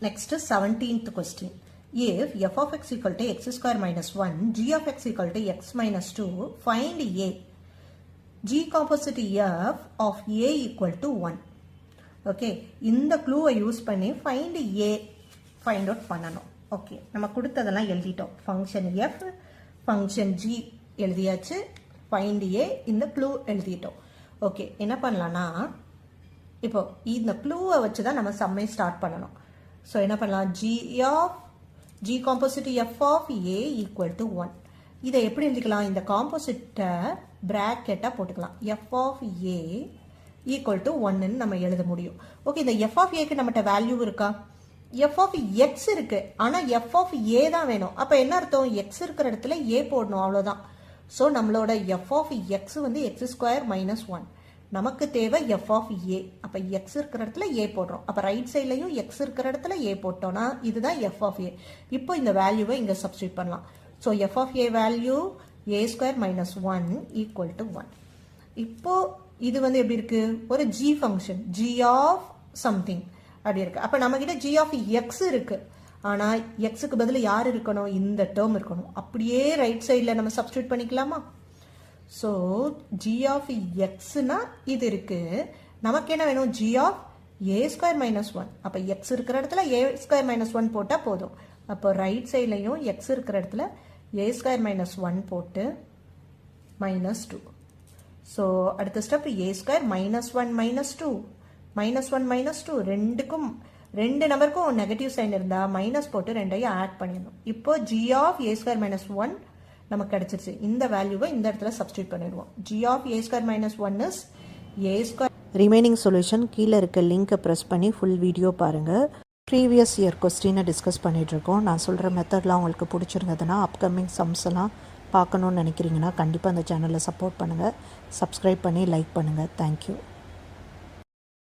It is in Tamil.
Next 17th question. If f of x equal to x square minus 1, g of x equal to x minus 2, find a. G composite f of a equal to 1. Okay, இந்த clue யூஸ் பண்ணி find a find out பண்ணணும். Okay, நம்ம கொடுத்ததெல்லாம் எழுதிட்டோம். Function f, function g எழுதியாச்சு. Find a இந்த clue எழுதிட்டோம். Okay, என்ன பண்ணலாம்னா இப்போ இந்த clue வச்சு தான் நம்ம சம்மை ஸ்டார்ட் பண்ணணும். So என்ன பண்ணலாம், g composite f of a equal to 1. இதை எப்படி எழுதிக்கலாம், இந்த காம்போசிட்டை பிராக்கெட்டாக போட்டுக்கலாம். f of a equal to 1 நம்ம எழுத முடியும். ஓகே, இந்த f of a க்கு நம்மகிட்ட வேல்யூ இருக்கா, f of x இருக்கு, ஆனால் f of a தான் வேணும். அப்போ என்ன அர்த்தம், x இருக்கிற இடத்துல a போடணும், அவ்வளோதான். ஸோ நம்மளோட f of x வந்து x ஸ்கொயர் மைனஸ் 1. நமக்கு தேவை f of a. அப்போ x இருக்கிற இடத்துல a போடுறோம். அப்போ ரைட் சைட்லையும் x இருக்கிற இடத்துல a போட்டோம்னா இதுதான் f of a. இப்போ இந்த வேல்யூவை இங்கே சப்ஸ்டியூட் பண்ணலாம். So f of a value a square minus 1 equal to 1. இப்போ இது வந்து எப்படி இருக்கு, ஒரு g function, g of something அப்படி இருக்கு. அப்போ நம்மகிட்ட g ஆஃப் x இருக்கு, ஆனால் எக்ஸுக்கு பதில் யார் இருக்கணும், இந்த டேர்ம் இருக்கணும். அப்படியே ரைட் சைடில் நம்ம சப்ஸ்டியூட் பண்ணிக்கலாமா. ஸோ g ஆஃப் எக்ஸ்னா இது இருக்கு, நமக்கு என்ன வேணும், g of a square minus 1. அப்போ எக்ஸ் இருக்கிற இடத்துல a ஸ்கொயர் மைனஸ் 1 போட்டால் போதும். அப்போ ரைட் சைட்லையும் எக்ஸ் இருக்கிற இடத்துல a ஸ்கொயர் மைனஸ் 1 போட்டு மைனஸ் 2. ஸோ அடுத்த step a square minus 1 minus 2, minus 1 minus 2, ரெண்டு நம்பருக்கும் நெகட்டிவ் சைன் இருந்தால் மைனஸ் போட்டு ரெண்டையும் ஆட் பண்ணிடணும். இப்போ g of a square minus 1 நமக்கு கிடைச்சிருச்சு. இந்த வேல்யூவை இந்த இடத்துல சப்ஸ்டியூட் பண்ணிடுவோம். g of a square minus 1 is a square. Remaining solution கீழே இருக்க லிங்க்கை ப்ரெஸ் பண்ணி ஃபுல் வீடியோ பாருங்கள். ப்ரீவியஸ் இயர் கொஸ்டினை டிஸ்கஸ் பண்ணிகிட்ருக்கோம். நான் சொல்கிற மெத்தட்லாம் உங்களுக்கு பிடிச்சிருந்ததுன்னா அப்கமிங் சம்ஸ் எல்லாம் பார்க்கணுன்னு நினைக்கிறீங்கன்னா கண்டிப்பாக அந்த சேனலை சப்போர்ட் பண்ணுங்கள், சப்ஸ்கிரைப் பண்ணி லைக் பண்ணுங்கள். தேங்க்யூ.